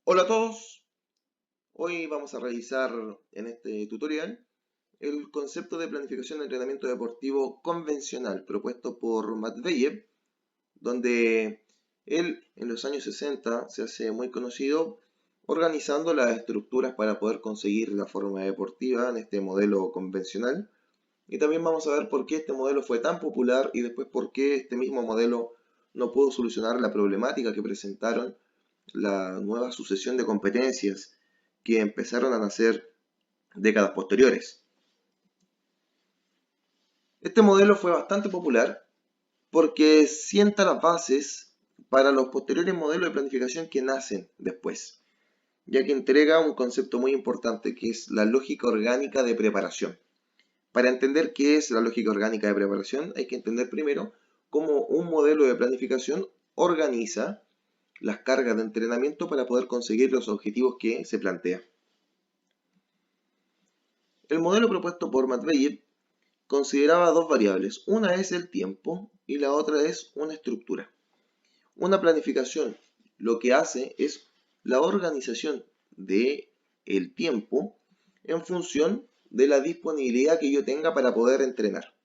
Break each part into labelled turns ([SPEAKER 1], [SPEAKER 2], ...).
[SPEAKER 1] Hola a todos, hoy vamos a revisar en este tutorial el concepto de planificación de entrenamiento deportivo convencional propuesto por Matveyev, donde él en los años 60 se hace muy conocido organizando las estructuras para poder conseguir la forma deportiva en este modelo convencional. Y también vamos a ver por qué este modelo fue tan popular y después por qué este mismo modelo no pudo solucionar la problemática que presentaron la nueva sucesión de competencias que empezaron a nacer décadas posteriores. Este modelo fue bastante popular porque sienta las bases para los posteriores modelos de planificación que nacen después, ya que entrega un concepto muy importante que es la lógica orgánica de preparación. Para entender qué es la lógica orgánica de preparación, hay que entender primero cómo un modelo de planificación organiza las cargas de entrenamiento para poder conseguir los objetivos que se plantea. El modelo propuesto por Matveyev consideraba dos variables, una es el tiempo y la otra es una estructura. Una planificación lo que hace es la organización de el tiempo en función de la disponibilidad que yo tenga para poder entrenar.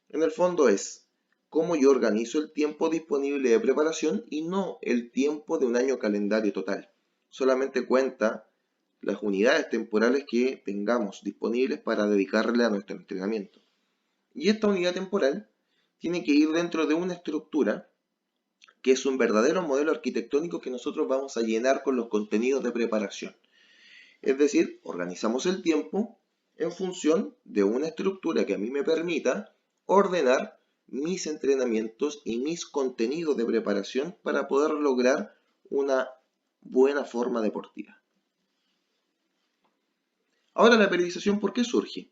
[SPEAKER 1] En el fondo es cómo yo organizo el tiempo disponible de preparación y no el tiempo de un año calendario total. Solamente cuenta las unidades temporales que tengamos disponibles para dedicarle a nuestro entrenamiento. Y esta unidad temporal tiene que ir dentro de una estructura que es un verdadero modelo arquitectónico que nosotros vamos a llenar con los contenidos de preparación. Es decir, organizamos el tiempo en función de una estructura que a mí me permita ordenar mis entrenamientos y mis contenidos de preparación para poder lograr una buena forma deportiva. Ahora, la periodización, ¿por qué surge?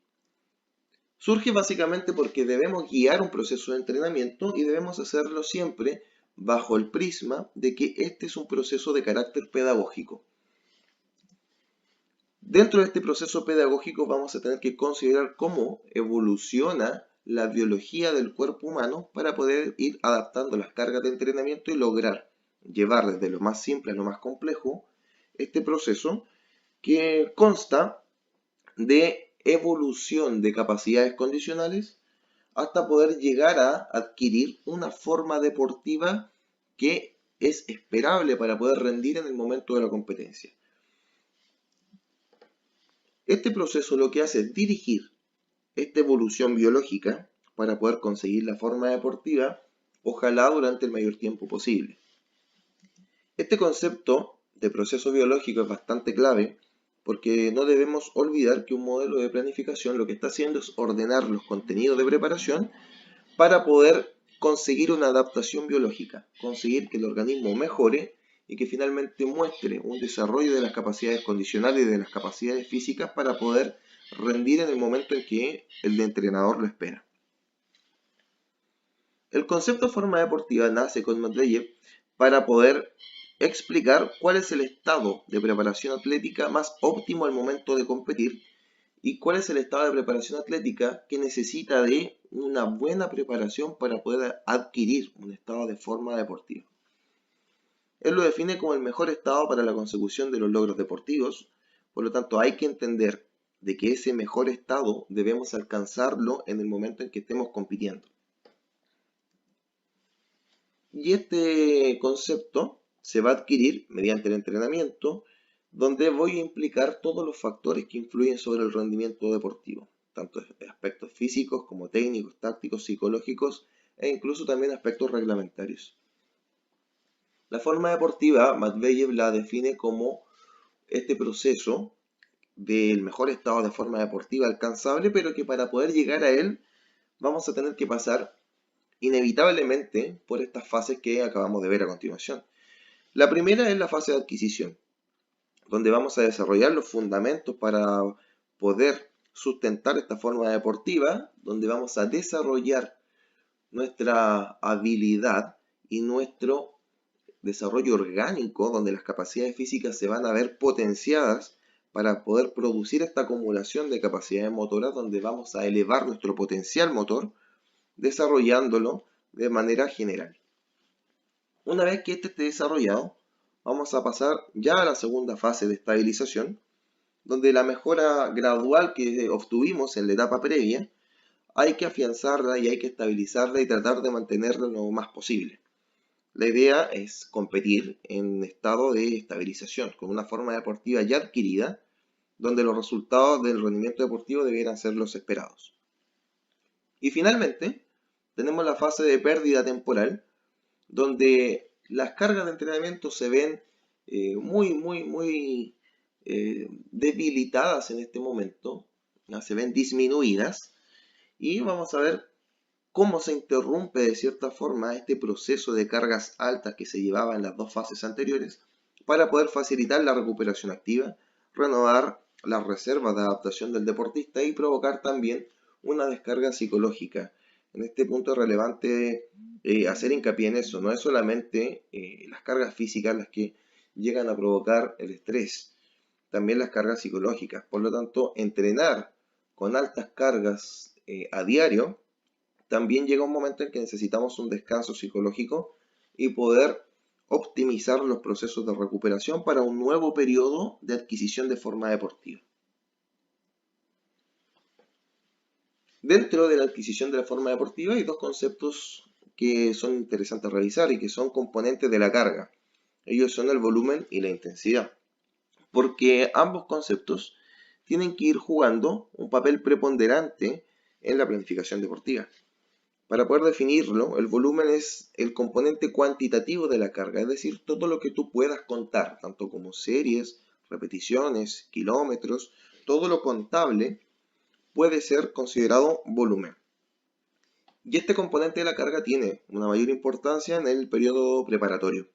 [SPEAKER 1] Surge básicamente porque debemos guiar un proceso de entrenamiento y debemos hacerlo siempre bajo el prisma de que este es un proceso de carácter pedagógico. Dentro de este proceso pedagógico vamos a tener que considerar cómo evoluciona la biología del cuerpo humano para poder ir adaptando las cargas de entrenamiento y lograr llevar desde lo más simple a lo más complejo este proceso que consta de evolución de capacidades condicionales hasta poder llegar a adquirir una forma deportiva que es esperable para poder rendir en el momento de la competencia. Este proceso lo que hace es dirigir esta evolución biológica para poder conseguir la forma deportiva, ojalá durante el mayor tiempo posible. Este concepto de proceso biológico es bastante clave porque no debemos olvidar que un modelo de planificación lo que está haciendo es ordenar los contenidos de preparación para poder conseguir una adaptación biológica, conseguir que el organismo mejore y que finalmente muestre un desarrollo de las capacidades condicionales y de las capacidades físicas para poder rendir en el momento en que el entrenador lo espera. El concepto de forma deportiva nace con Matveyev para poder explicar cuál es el estado de preparación atlética más óptimo al momento de competir y cuál es el estado de preparación atlética que necesita de una buena preparación para poder adquirir un estado de forma deportiva. Él lo define como el mejor estado para la consecución de los logros deportivos, por lo tanto hay que entender de que ese mejor estado debemos alcanzarlo en el momento en que estemos compitiendo. Y este concepto se va a adquirir mediante el entrenamiento, donde voy a implicar todos los factores que influyen sobre el rendimiento deportivo, tanto aspectos físicos como técnicos, tácticos, psicológicos e incluso también aspectos reglamentarios. La forma deportiva, Matveyev la define como este proceso del mejor estado de forma deportiva alcanzable, pero que para poder llegar a él vamos a tener que pasar inevitablemente por estas fases que acabamos de ver a continuación. La primera es la fase de adquisición, donde vamos a desarrollar los fundamentos para poder sustentar esta forma deportiva, donde vamos a desarrollar nuestra habilidad y nuestro desarrollo orgánico, donde las capacidades físicas se van a ver potenciadas para poder producir esta acumulación de capacidades motoras, donde vamos a elevar nuestro potencial motor, desarrollándolo de manera general. Una vez que este esté desarrollado, vamos a pasar ya a la segunda fase de estabilización, donde la mejora gradual que obtuvimos en la etapa previa, hay que afianzarla y hay que estabilizarla y tratar de mantenerla lo más posible. La idea es competir en estado de estabilización, con una forma deportiva ya adquirida, donde los resultados del rendimiento deportivo debieran ser los esperados. Y finalmente, tenemos la fase de pérdida temporal, donde las cargas de entrenamiento se ven muy debilitadas en este momento, ¿no? Se ven disminuidas, y vamos a ver cómo se interrumpe de cierta forma este proceso de cargas altas que se llevaba en las dos fases anteriores para poder facilitar la recuperación activa, renovar las reservas de adaptación del deportista y provocar también una descarga psicológica. En este punto es relevante hacer hincapié en eso, no es solamente las cargas físicas las que llegan a provocar el estrés, también las cargas psicológicas. Por lo tanto, entrenar con altas cargas a diario, también llega un momento en que necesitamos un descanso psicológico y poder optimizar los procesos de recuperación para un nuevo periodo de adquisición de forma deportiva. Dentro de la adquisición de la forma deportiva hay dos conceptos que son interesantes revisar y que son componentes de la carga. Ellos son el volumen y la intensidad, porque ambos conceptos tienen que ir jugando un papel preponderante en la planificación deportiva. Para poder definirlo, el volumen es el componente cuantitativo de la carga, es decir, todo lo que tú puedas contar, tanto como series, repeticiones, kilómetros, todo lo contable puede ser considerado volumen. Y este componente de la carga tiene una mayor importancia en el periodo preparatorio.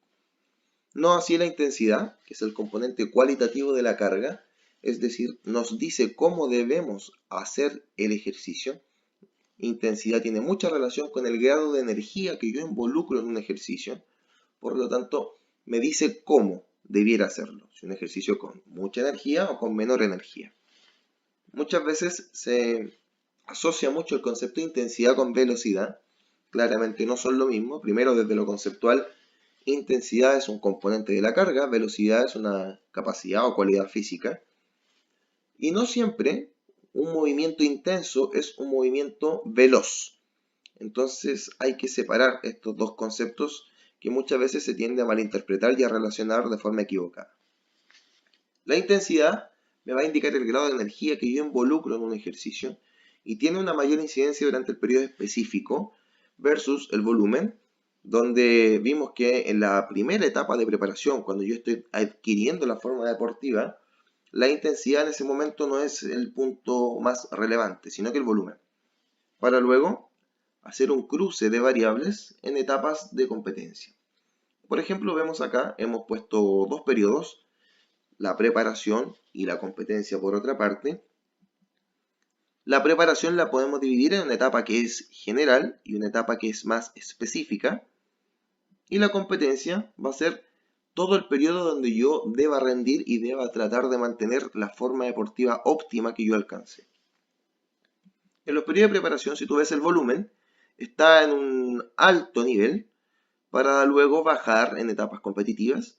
[SPEAKER 1] No así la intensidad, que es el componente cualitativo de la carga, es decir, nos dice cómo debemos hacer el ejercicio. Intensidad tiene mucha relación con el grado de energía que yo involucro en un ejercicio, por lo tanto me dice cómo debiera hacerlo, si un ejercicio con mucha energía o con menor energía. Muchas veces se asocia mucho el concepto de intensidad con velocidad, claramente no son lo mismo. Primero, desde lo conceptual, intensidad es un componente de la carga, velocidad es una capacidad o cualidad física, y no siempre un movimiento intenso es un movimiento veloz. Entonces hay que separar estos dos conceptos que muchas veces se tiende a malinterpretar y a relacionar de forma equivocada. La intensidad me va a indicar el grado de energía que yo involucro en un ejercicio y tiene una mayor incidencia durante el periodo específico versus el volumen, donde vimos que en la primera etapa de preparación, cuando yo estoy adquiriendo la forma deportiva, la intensidad en ese momento no es el punto más relevante, sino que el volumen. Para luego hacer un cruce de variables en etapas de competencia. Por ejemplo, vemos acá, hemos puesto dos periodos, la preparación y la competencia por otra parte. La preparación la podemos dividir en una etapa que es general y una etapa que es más específica. Y la competencia va a ser todo el periodo donde yo deba rendir y deba tratar de mantener la forma deportiva óptima que yo alcance. En los periodos de preparación, si tú ves el volumen, está en un alto nivel para luego bajar en etapas competitivas.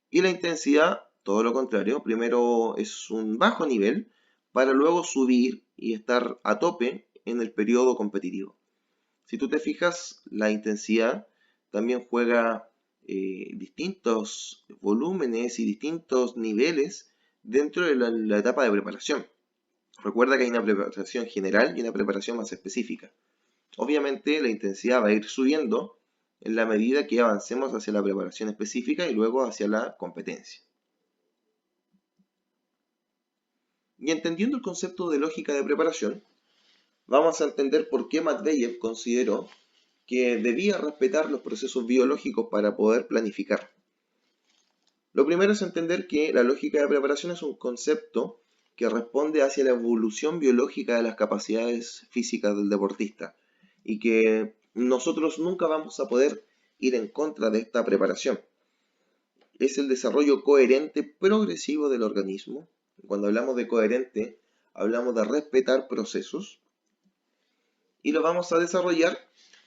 [SPEAKER 1] Y la intensidad, todo lo contrario, primero es un bajo nivel para luego subir y estar a tope en el periodo competitivo. Si tú te fijas, la intensidad también juega distintos volúmenes y distintos niveles dentro de la etapa de preparación. Recuerda que hay una preparación general y una preparación más específica. Obviamente la intensidad va a ir subiendo en la medida que avancemos hacia la preparación específica y luego hacia la competencia. Y entendiendo el concepto de lógica de preparación, vamos a entender por qué Matveyev consideró que debía respetar los procesos biológicos para poder planificar. Lo primero es entender que la lógica de preparación es un concepto que responde hacia la evolución biológica de las capacidades físicas del deportista y que nosotros nunca vamos a poder ir en contra de esta preparación. Es el desarrollo coherente progresivo del organismo. Cuando hablamos de coherente, hablamos de respetar procesos y lo vamos a desarrollar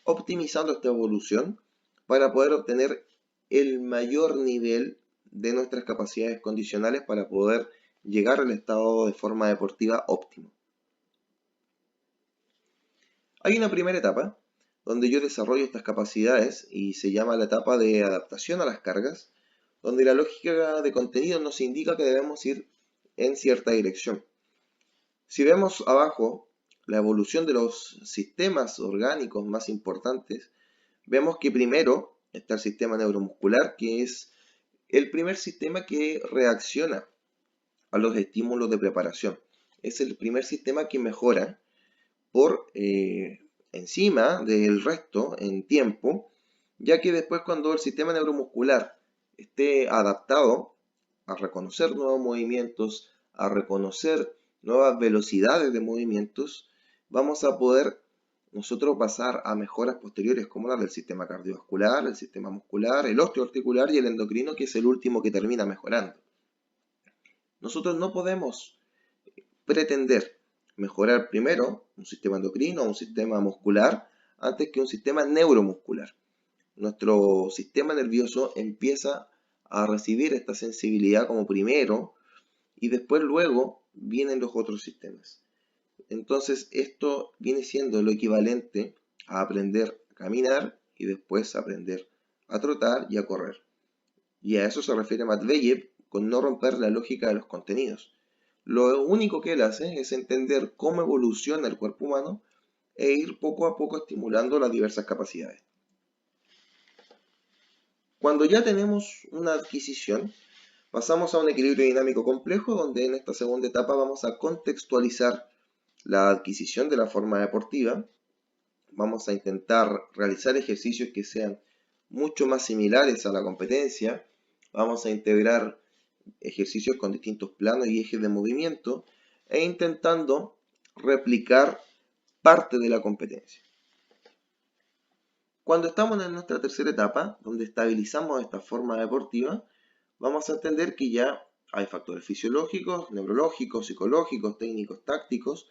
[SPEAKER 1] optimizando esta evolución para poder obtener el mayor nivel de nuestras capacidades condicionales para poder llegar al estado de forma deportiva óptimo. Hay una primera etapa donde yo desarrollo estas capacidades y se llama la etapa de adaptación a las cargas, donde la lógica de contenido nos indica que debemos ir en cierta dirección. Si vemos abajo la evolución de los sistemas orgánicos más importantes, vemos que primero está el sistema neuromuscular, que es el primer sistema que reacciona a los estímulos de preparación. Es el primer sistema que mejora por encima del resto en tiempo, ya que después cuando el sistema neuromuscular esté adaptado a reconocer nuevos movimientos, a reconocer nuevas velocidades de movimientos, vamos a poder nosotros pasar a mejoras posteriores como las del sistema cardiovascular, el sistema muscular, el osteoarticular y el endocrino, que es el último que termina mejorando. Nosotros no podemos pretender mejorar primero un sistema endocrino o un sistema muscular antes que un sistema neuromuscular. Nuestro sistema nervioso empieza a recibir esta sensibilidad como primero y después luego vienen los otros sistemas. Entonces esto viene siendo lo equivalente a aprender a caminar y después aprender a trotar y a correr. Y a eso se refiere Matveyev con no romper la lógica de los contenidos. Lo único que él hace es entender cómo evoluciona el cuerpo humano e ir poco a poco estimulando las diversas capacidades. Cuando ya tenemos una adquisición, pasamos a un equilibrio dinámico complejo, donde en esta segunda etapa vamos a contextualizar la adquisición de la forma deportiva. Vamos a intentar realizar ejercicios que sean mucho más similares a la competencia. Vamos a integrar ejercicios con distintos planos y ejes de movimiento e intentando replicar parte de la competencia. Cuando estamos en nuestra tercera etapa, donde estabilizamos esta forma deportiva, vamos a entender que ya hay factores fisiológicos, neurológicos, psicológicos, técnicos, tácticos,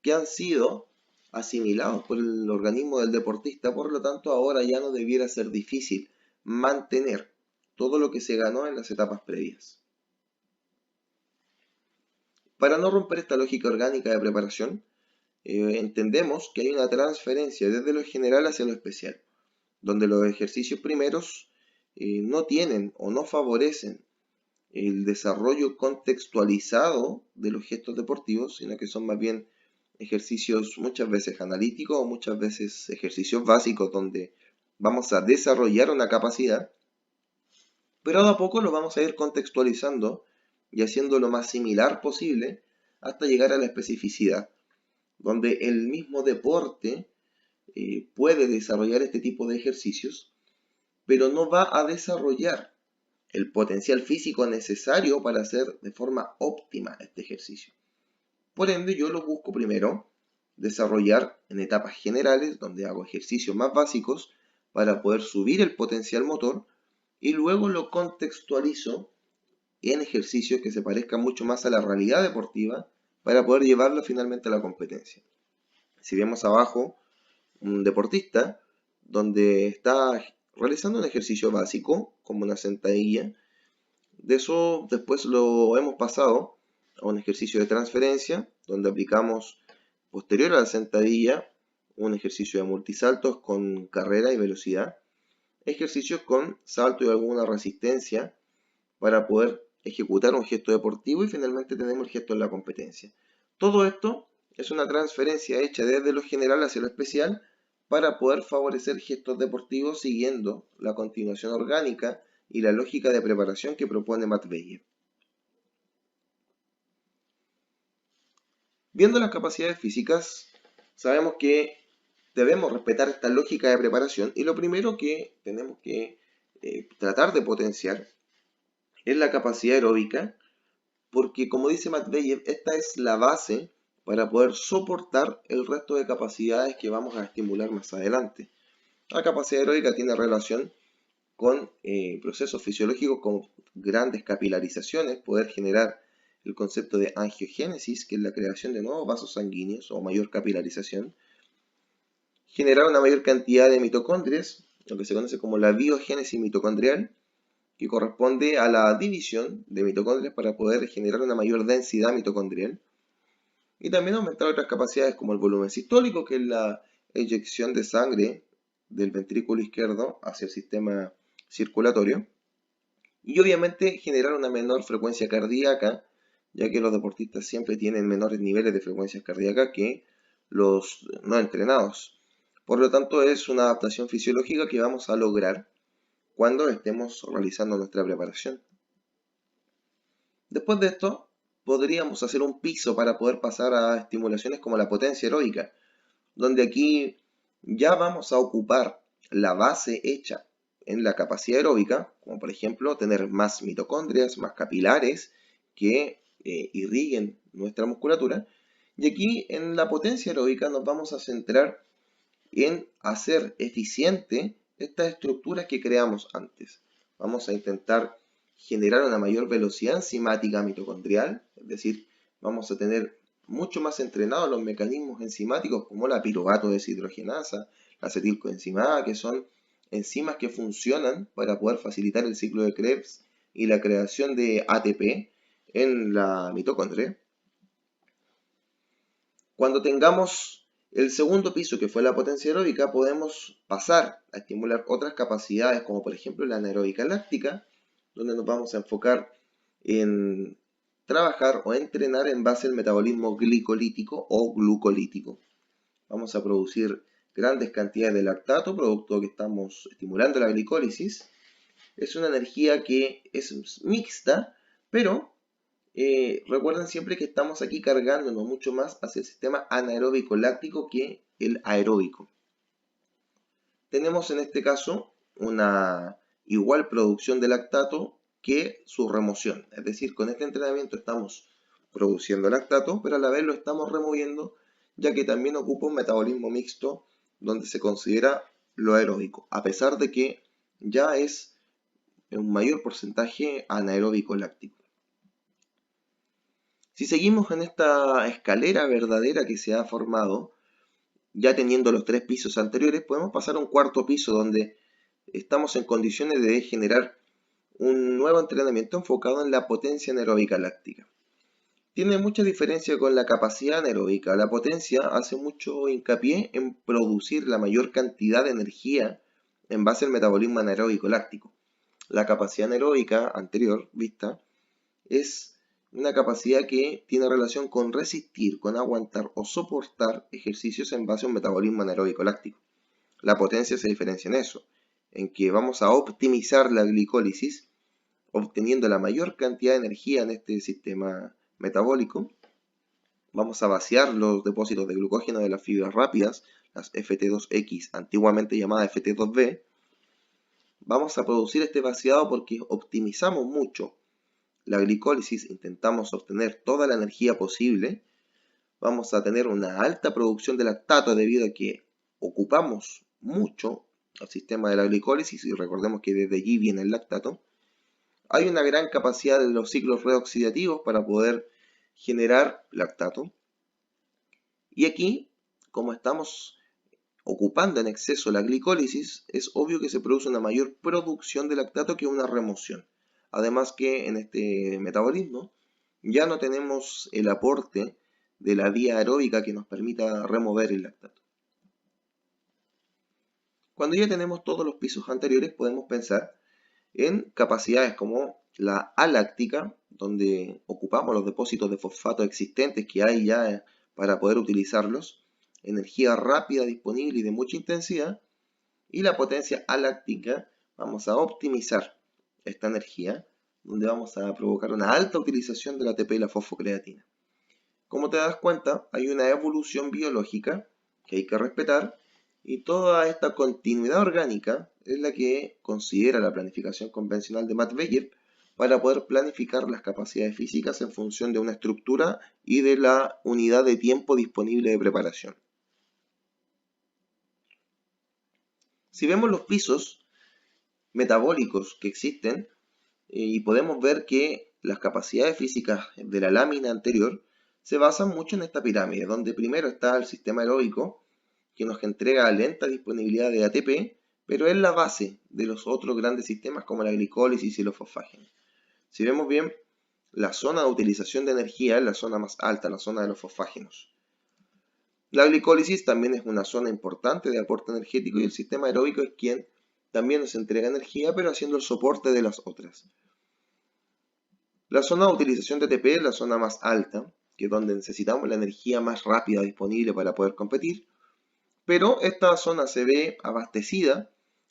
[SPEAKER 1] que han sido asimilados por el organismo del deportista, por lo tanto ahora ya no debiera ser difícil mantener todo lo que se ganó en las etapas previas. Para no romper esta lógica orgánica de preparación, entendemos que hay una transferencia desde lo general hacia lo especial, donde los ejercicios primeros no tienen o no favorecen el desarrollo contextualizado de los gestos deportivos, sino que son más bien ejercicios muchas veces analíticos o muchas veces ejercicios básicos donde vamos a desarrollar una capacidad, pero de a poco lo vamos a ir contextualizando y haciendo lo más similar posible hasta llegar a la especificidad, donde el mismo deporte puede desarrollar este tipo de ejercicios, pero no va a desarrollar el potencial físico necesario para hacer de forma óptima este ejercicio. Por ende, yo lo busco primero desarrollar en etapas generales, donde hago ejercicios más básicos para poder subir el potencial motor, y luego lo contextualizo en ejercicios que se parezcan mucho más a la realidad deportiva para poder llevarlo finalmente a la competencia. Si vemos abajo un deportista donde está realizando un ejercicio básico, como una sentadilla, de eso después lo hemos pasado a un ejercicio de transferencia, donde aplicamos posterior a la sentadilla un ejercicio de multisaltos con carrera y velocidad, ejercicios con salto y alguna resistencia para poder ejecutar un gesto deportivo y finalmente tenemos el gesto en la competencia. Todo esto es una transferencia hecha desde lo general hacia lo especial para poder favorecer gestos deportivos siguiendo la continuación orgánica y la lógica de preparación que propone Matveyev. Viendo las capacidades físicas, sabemos que debemos respetar esta lógica de preparación y lo primero que tenemos que tratar de potenciar es la capacidad aeróbica, porque como dice Matveyev, esta es la base para poder soportar el resto de capacidades que vamos a estimular más adelante. La capacidad aeróbica tiene relación con procesos fisiológicos como grandes capilarizaciones, poder generar el concepto de angiogénesis, que es la creación de nuevos vasos sanguíneos o mayor capilarización, generar una mayor cantidad de mitocondrias, lo que se conoce como la biogénesis mitocondrial, que corresponde a la división de mitocondrias para poder generar una mayor densidad mitocondrial. Y también aumentar otras capacidades como el volumen sistólico, que es la eyección de sangre del ventrículo izquierdo hacia el sistema circulatorio. Y obviamente generar una menor frecuencia cardíaca, ya que los deportistas siempre tienen menores niveles de frecuencia cardíaca que los no entrenados. Por lo tanto, es una adaptación fisiológica que vamos a lograr cuando estemos realizando nuestra preparación. Después de esto, podríamos hacer un piso para poder pasar a estimulaciones como la potencia aeróbica, donde aquí ya vamos a ocupar la base hecha en la capacidad aeróbica, como por ejemplo tener más mitocondrias, más capilares que irriguen nuestra musculatura. Y aquí en la potencia aeróbica nos vamos a centrar en hacer eficiente estas estructuras que creamos antes. Vamos a intentar generar una mayor velocidad enzimática mitocondrial, es decir, vamos a tener mucho más entrenados los mecanismos enzimáticos como la piruvato deshidrogenasa, la acetilcoenzima A, que son enzimas que funcionan para poder facilitar el ciclo de Krebs y la creación de ATP en la mitocondria. Cuando tengamos el segundo piso, que fue la potencia aeróbica, podemos pasar a estimular otras capacidades, como por ejemplo la anaeróbica láctica, donde nos vamos a enfocar en trabajar o entrenar en base al metabolismo glicolítico o glucolítico. Vamos a producir grandes cantidades de lactato, producto que estamos estimulando la glicólisis. Es una energía que es mixta, pero recuerden siempre que estamos aquí cargándonos mucho más hacia el sistema anaeróbico láctico que el aeróbico. Tenemos en este caso una igual producción de lactato que su remoción. Es decir, con este entrenamiento estamos produciendo lactato, pero a la vez lo estamos removiendo, ya que también ocupa un metabolismo mixto donde se considera lo aeróbico, a pesar de que ya es un mayor porcentaje anaeróbico láctico. Si seguimos en esta escalera verdadera que se ha formado, ya teniendo los 3 pisos anteriores, podemos pasar a un cuarto piso donde estamos en condiciones de generar un nuevo entrenamiento enfocado en la potencia anaeróbica láctica. Tiene mucha diferencia con la capacidad anaeróbica. La potencia hace mucho hincapié en producir la mayor cantidad de energía en base al metabolismo anaeróbico láctico. La capacidad anaeróbica anterior vista es una capacidad que tiene relación con resistir, con aguantar o soportar ejercicios en base a un metabolismo anaeróbico láctico. La potencia se diferencia en eso, en que vamos a optimizar la glicólisis, obteniendo la mayor cantidad de energía en este sistema metabólico. Vamos a vaciar los depósitos de glucógeno de las fibras rápidas, las FT2X, antiguamente llamadas FT2B. Vamos a producir este vaciado porque optimizamos mucho la glicólisis, intentamos obtener toda la energía posible. Vamos a tener una alta producción de lactato debido a que ocupamos mucho el sistema de la glicólisis y recordemos que desde allí viene el lactato. Hay una gran capacidad de los ciclos reoxidativos para poder generar lactato. Y aquí, como estamos ocupando en exceso la glicólisis, es obvio que se produce una mayor producción de lactato que una remoción. Además que en este metabolismo ya no tenemos el aporte de la vía aeróbica que nos permita remover el lactato. Cuando ya tenemos todos los pisos anteriores, podemos pensar en capacidades como la aláctica, donde ocupamos los depósitos de fosfato existentes que hay ya para poder utilizarlos, energía rápida, disponible y de mucha intensidad, y la potencia aláctica, vamos a optimizar esta energía, donde vamos a provocar una alta utilización del ATP y la fosfocreatina. Como te das cuenta, hay una evolución biológica que hay que respetar, y toda esta continuidad orgánica es la que considera la planificación convencional de Matt Beyer para poder planificar las capacidades físicas en función de una estructura y de la unidad de tiempo disponible de preparación. Si vemos los pisos metabólicos que existen, y podemos ver que las capacidades físicas de la lámina anterior se basan mucho en esta pirámide, donde primero está el sistema aeróbico, que nos entrega lenta disponibilidad de ATP, pero es la base de los otros grandes sistemas como la glicólisis y los fosfágenos. Si vemos bien, la zona de utilización de energía es la zona más alta, la zona de los fosfágenos. La glicólisis también es una zona importante de aporte energético y el sistema aeróbico es quien también nos entrega energía, pero haciendo el soporte de las otras. La zona de utilización de ATP es la zona más alta, que es donde necesitamos la energía más rápida disponible para poder competir, pero esta zona se ve abastecida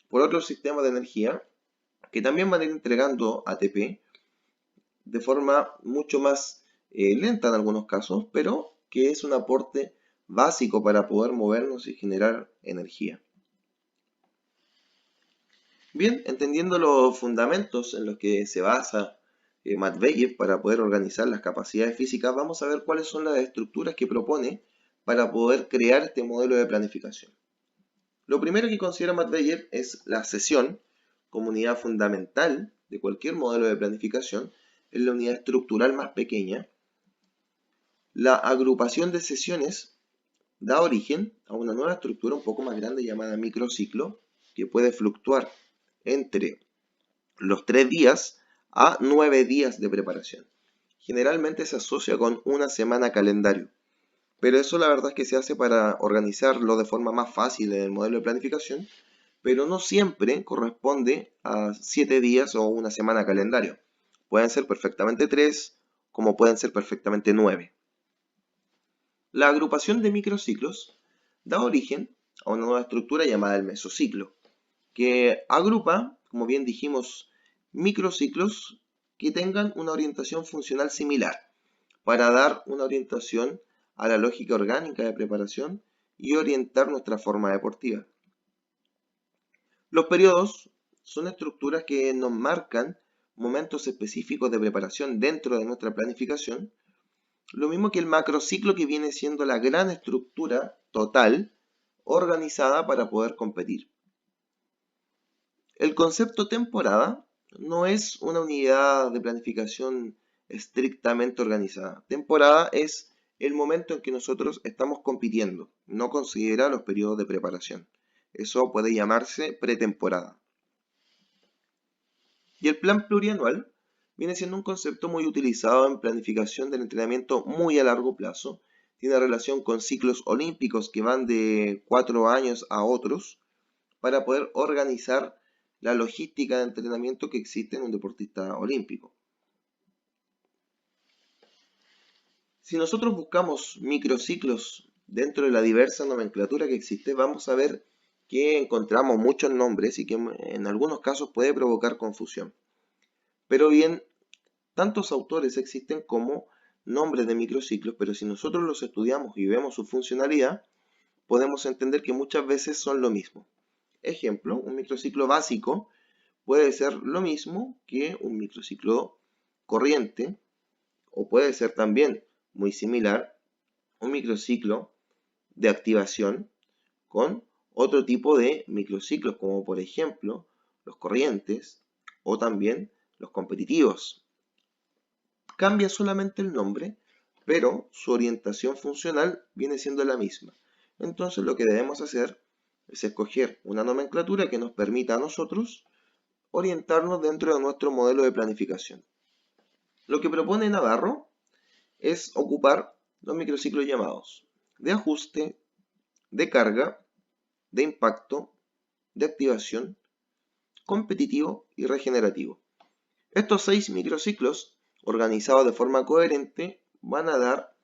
[SPEAKER 1] por otros sistemas de energía que también van a ir entregando ATP de forma mucho más lenta en algunos casos, pero que es un aporte básico para poder movernos y generar energía. Bien, entendiendo los fundamentos en los que se basa Matveyev para poder organizar las capacidades físicas, vamos a ver cuáles son las estructuras que propone para poder crear este modelo de planificación. Lo primero que considera Matveyev es la sesión como unidad fundamental de cualquier modelo de planificación, es la unidad estructural más pequeña. La agrupación de sesiones da origen a una nueva estructura un poco más grande llamada microciclo, que puede fluctuar entre los 3 días a 9 días de preparación. Generalmente se asocia con una semana calendario, pero eso la verdad es que se hace para organizarlo de forma más fácil en el modelo de planificación, pero no siempre corresponde a 7 días o una semana calendario. Pueden ser perfectamente 3, como pueden ser perfectamente 9. La agrupación de microciclos da origen a una nueva estructura llamada el mesociclo, que agrupa, como bien dijimos, microciclos que tengan una orientación funcional similar para dar una orientación a la lógica orgánica de preparación y orientar nuestra forma deportiva. Los periodos son estructuras que nos marcan momentos específicos de preparación dentro de nuestra planificación, lo mismo que el macrociclo, que viene siendo la gran estructura total organizada para poder competir. El concepto temporada no es una unidad de planificación estrictamente organizada. Temporada es el momento en que nosotros estamos compitiendo, no considera los periodos de preparación. Eso puede llamarse pretemporada. Y el plan plurianual viene siendo un concepto muy utilizado en planificación del entrenamiento muy a largo plazo. Tiene relación con ciclos olímpicos que van de 4 años a otros para poder organizar la logística de entrenamiento que existe en un deportista olímpico. Si nosotros buscamos microciclos dentro de la diversa nomenclatura que existe, vamos a ver que encontramos muchos nombres y que en algunos casos puede provocar confusión. Pero bien, tantos autores existen como nombres de microciclos, pero si nosotros los estudiamos y vemos su funcionalidad, podemos entender que muchas veces son lo mismo. Ejemplo, un microciclo básico puede ser lo mismo que un microciclo corriente, o puede ser también muy similar un microciclo de activación con otro tipo de microciclos, como por ejemplo los corrientes o también los competitivos. Cambia solamente el nombre, pero su orientación funcional viene siendo la misma. Entonces lo que debemos hacer es escoger una nomenclatura que nos permita a nosotros orientarnos dentro de nuestro modelo de planificación. Lo que propone Navarro es ocupar los microciclos llamados de ajuste, de carga, de impacto, de activación, competitivo y regenerativo. Estos 6 microciclos, organizados de forma coherente, van a dar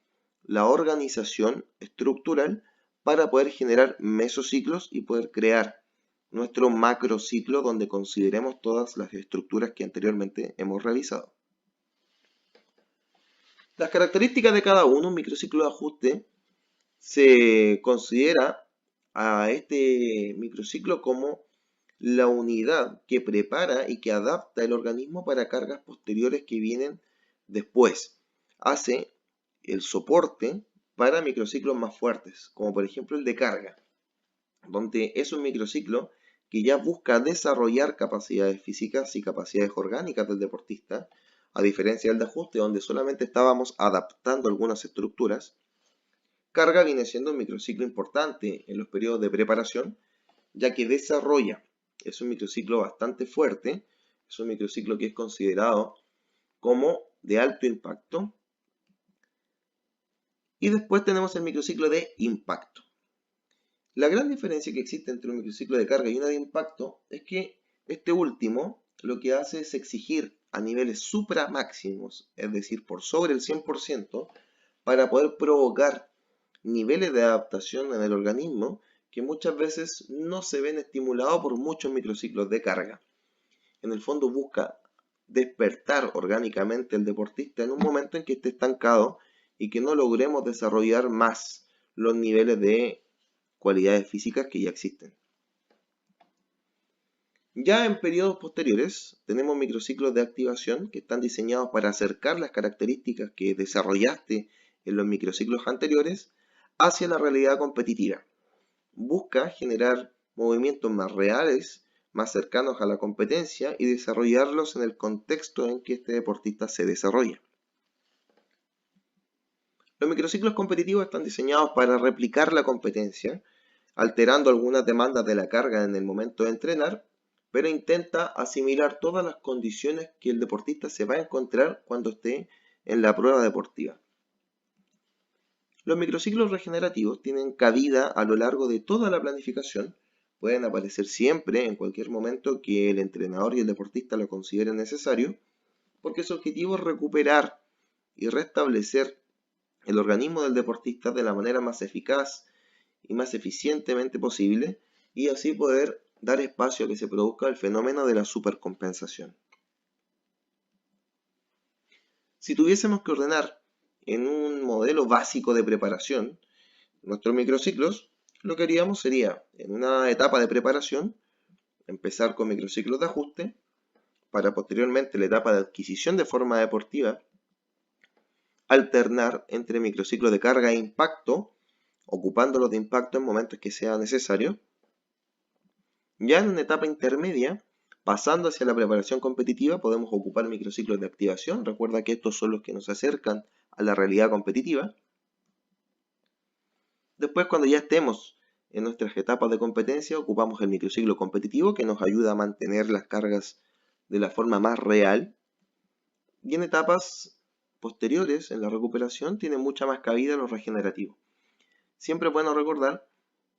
[SPEAKER 1] la organización estructural para poder generar mesociclos y poder crear nuestro macrociclo donde consideremos todas las estructuras que anteriormente hemos revisado. Las características de cada uno, un microciclo de ajuste, se considera a este microciclo como la unidad que prepara y que adapta el organismo para cargas posteriores que vienen después. Hace el soporte para microciclos más fuertes, como por ejemplo el de carga, donde es un microciclo que ya busca desarrollar capacidades físicas y capacidades orgánicas del deportista, a diferencia del de ajuste, donde solamente estábamos adaptando algunas estructuras. Carga viene siendo un microciclo importante en los periodos de preparación, ya que desarrolla es un microciclo bastante fuerte, es un microciclo que es considerado como de alto impacto. Y después tenemos el microciclo de impacto. La gran diferencia que existe entre un microciclo de carga y uno de impacto es que este último lo que hace es exigir a niveles supramáximos, es decir, por sobre el 100%, para poder provocar niveles de adaptación en el organismo que muchas veces no se ven estimulados por muchos microciclos de carga. En el fondo busca despertar orgánicamente al deportista en un momento en que esté estancado y que no logremos desarrollar más los niveles de cualidades físicas que ya existen. Ya en periodos posteriores tenemos microciclos de activación que están diseñados para acercar las características que desarrollaste en los microciclos anteriores hacia la realidad competitiva. Busca generar movimientos más reales, más cercanos a la competencia y desarrollarlos en el contexto en que este deportista se desarrolla. Los microciclos competitivos están diseñados para replicar la competencia, alterando algunas demandas de la carga en el momento de entrenar, pero intenta asimilar todas las condiciones que el deportista se va a encontrar cuando esté en la prueba deportiva. Los microciclos regenerativos tienen cabida a lo largo de toda la planificación, pueden aparecer siempre, en cualquier momento que el entrenador y el deportista lo consideren necesario, porque su objetivo es recuperar y restablecer el organismo del deportista de la manera más eficaz y más eficientemente posible y así poder dar espacio a que se produzca el fenómeno de la supercompensación. Si tuviésemos que ordenar en un modelo básico de preparación nuestros microciclos, lo que haríamos sería, en una etapa de preparación, empezar con microciclos de ajuste, para posteriormente la etapa de adquisición de forma deportiva, alternar entre microciclos de carga e impacto, ocupándolos de impacto en momentos que sea necesario. Ya en una etapa intermedia, pasando hacia la preparación competitiva, podemos ocupar microciclos de activación. Recuerda que estos son los que nos acercan a la realidad competitiva. Después, cuando ya estemos en nuestras etapas de competencia, ocupamos el microciclo competitivo que nos ayuda a mantener las cargas de la forma más real. Y en etapas posteriores, en la recuperación, tiene mucha más cabida lo regenerativo. Siempre es bueno recordar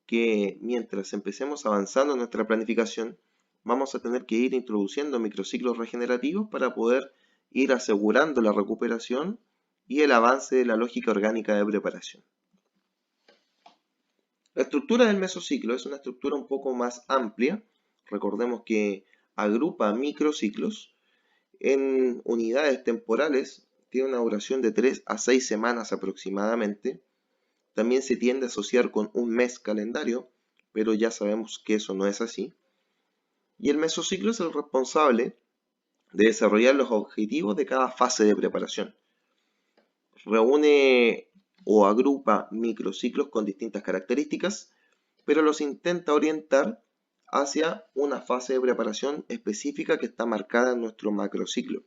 [SPEAKER 1] que mientras empecemos avanzando en nuestra planificación, vamos a tener que ir introduciendo microciclos regenerativos para poder ir asegurando la recuperación y el avance de la lógica orgánica de preparación. La estructura del mesociclo es una estructura un poco más amplia. Recordemos que agrupa microciclos en unidades temporales, tiene una duración de 3 a 6 semanas aproximadamente. También se tiende a asociar con un mes calendario, pero ya sabemos que eso no es así. Y el mesociclo es el responsable de desarrollar los objetivos de cada fase de preparación. Reúne o agrupa microciclos con distintas características, pero los intenta orientar hacia una fase de preparación específica que está marcada en nuestro macrociclo.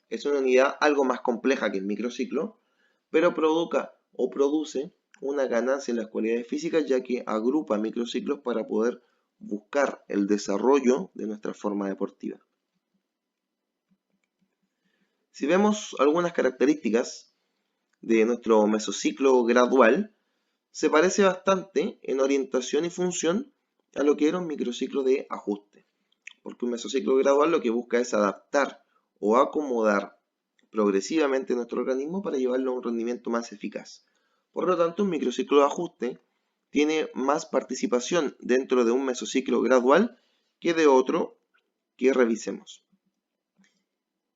[SPEAKER 1] Es una unidad algo más compleja que el microciclo, pero produce una ganancia en las cualidades físicas, ya que agrupa microciclos para poder buscar el desarrollo de nuestra forma deportiva. Si vemos algunas características de nuestro mesociclo gradual, se parece bastante en orientación y función a lo que era un microciclo de ajuste, porque un mesociclo gradual lo que busca es adaptar o acomodar progresivamente nuestro organismo para llevarlo a un rendimiento más eficaz. Por lo tanto, un microciclo de ajuste tiene más participación dentro de un mesociclo gradual que de otro que revisemos.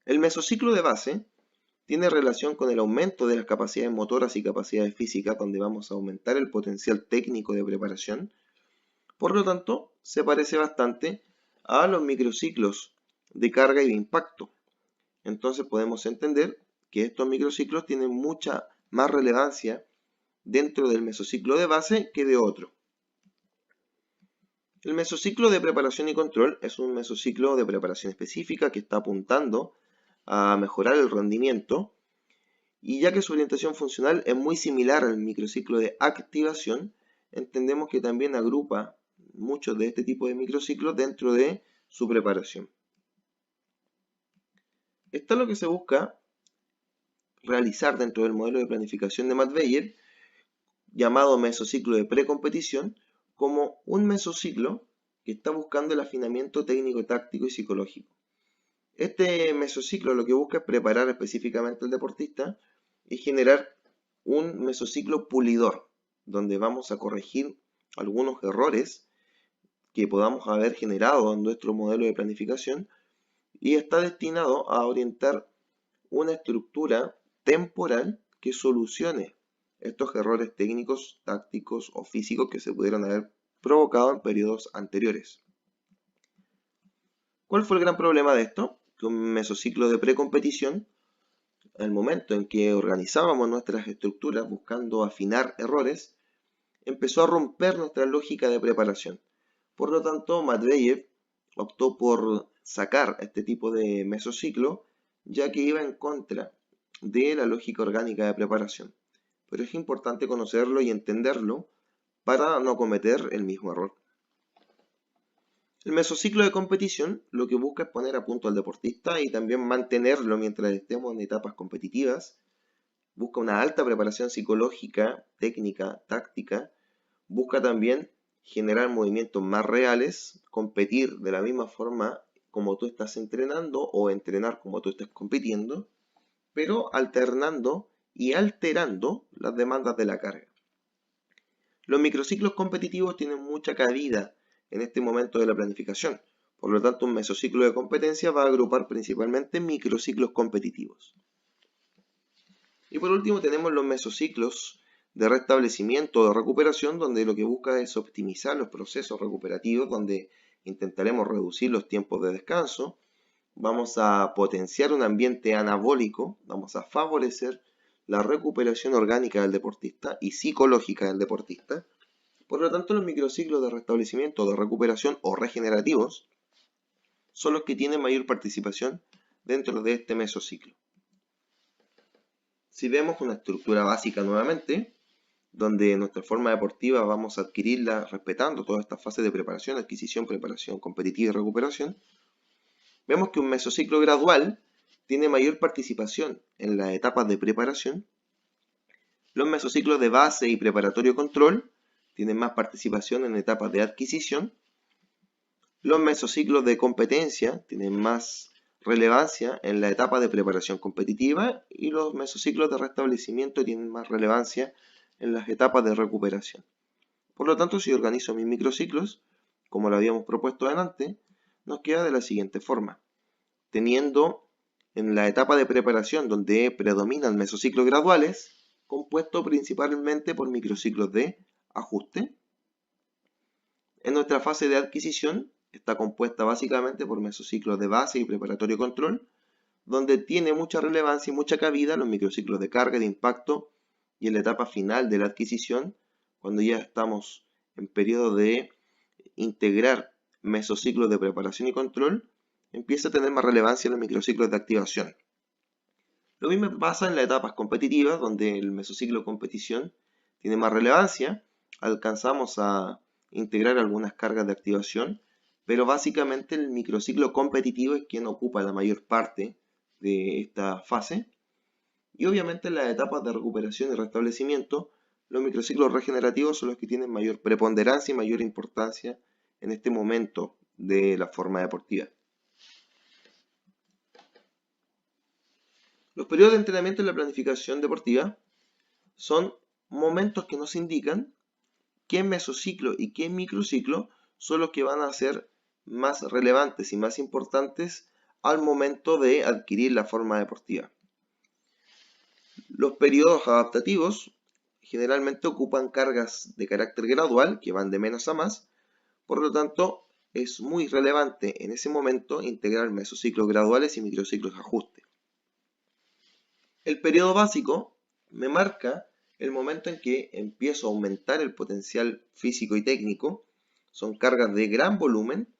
[SPEAKER 1] El mesociclo de base tiene relación con el aumento de las capacidades motoras y capacidades físicas, donde vamos a aumentar el potencial técnico de preparación. Por lo tanto, se parece bastante a los microciclos de carga y de impacto. Entonces podemos entender que estos microciclos tienen mucha más relevancia dentro del mesociclo de base que de otro. El mesociclo de preparación y control es un mesociclo de preparación específica que está apuntando a mejorar el rendimiento, y ya que su orientación funcional es muy similar al microciclo de activación, entendemos que también agrupa muchos de este tipo de microciclos dentro de su preparación. Esto es lo que se busca realizar dentro del modelo de planificación de Matt-Weyer, llamado mesociclo de precompetición, como un mesociclo que está buscando el afinamiento técnico, táctico y psicológico. Este mesociclo lo que busca es preparar específicamente al deportista y generar un mesociclo pulidor, donde vamos a corregir algunos errores que podamos haber generado en nuestro modelo de planificación, y está destinado a orientar una estructura temporal que solucione estos errores técnicos, tácticos o físicos que se pudieran haber provocado en periodos anteriores. ¿Cuál fue el gran problema de esto? Que un mesociclo de precompetición, al momento en que organizábamos nuestras estructuras buscando afinar errores, empezó a romper nuestra lógica de preparación. Por lo tanto, Matt-Weyer optó por sacar este tipo de mesociclo, ya que iba en contra de la lógica orgánica de preparación. Pero es importante conocerlo y entenderlo para no cometer el mismo error. El mesociclo de competición lo que busca es poner a punto al deportista y también mantenerlo mientras estemos en etapas competitivas. Busca una alta preparación psicológica, técnica, táctica. Busca también generar movimientos más reales, competir de la misma forma como tú estás entrenando o entrenar como tú estás compitiendo, pero alternando y alterando las demandas de la carga. Los microciclos competitivos tienen mucha cabida en este momento de la planificación. Por lo tanto, un mesociclo de competencia va a agrupar principalmente microciclos competitivos. Y por último tenemos los mesociclos de restablecimiento o de recuperación, donde lo que busca es optimizar los procesos recuperativos, donde intentaremos reducir los tiempos de descanso, vamos a potenciar un ambiente anabólico, vamos a favorecer la recuperación orgánica del deportista y psicológica del deportista. Por lo tanto, los microciclos de restablecimiento, de recuperación o regenerativos son los que tienen mayor participación dentro de este mesociclo. Si vemos una estructura básica nuevamente, donde nuestra forma deportiva vamos a adquirirla respetando todas estas fases de preparación, adquisición, preparación competitiva y recuperación, vemos que un mesociclo gradual tiene mayor participación en las etapas de preparación. Los mesociclos de base y preparatorio control tienen más participación en etapas de adquisición. Los mesociclos de competencia tienen más relevancia en la etapa de preparación competitiva y los mesociclos de restablecimiento tienen más relevancia en las etapas de recuperación. Por lo tanto, si organizo mis microciclos, como lo habíamos propuesto antes, nos queda de la siguiente forma. Teniendo en la etapa de preparación donde predominan mesociclos graduales, compuesto principalmente por microciclos de ajuste. En nuestra fase de adquisición está compuesta básicamente por mesociclos de base y preparatorio control, donde tiene mucha relevancia y mucha cabida los microciclos de carga, de impacto, y en la etapa final de la adquisición, cuando ya estamos en periodo de integrar mesociclos de preparación y control, empieza a tener más relevancia los microciclos de activación. Lo mismo pasa en las etapas competitivas, donde el mesociclo de competición tiene más relevancia, alcanzamos a integrar algunas cargas de activación, pero básicamente el microciclo competitivo es quien ocupa la mayor parte de esta fase. Y obviamente en las etapas de recuperación y restablecimiento, los microciclos regenerativos son los que tienen mayor preponderancia y mayor importancia en este momento de la forma deportiva. Los periodos de entrenamiento en la planificación deportiva son momentos que nos indican qué mesociclo y qué microciclo son los que van a ser más relevantes y más importantes al momento de adquirir la forma deportiva. Los periodos adaptativos generalmente ocupan cargas de carácter gradual que van de menos a más, por lo tanto es muy relevante en ese momento integrar mesociclos graduales y microciclos de ajuste. El periodo básico me marca el momento en que empiezo a aumentar el potencial físico y técnico. Son cargas de gran volumen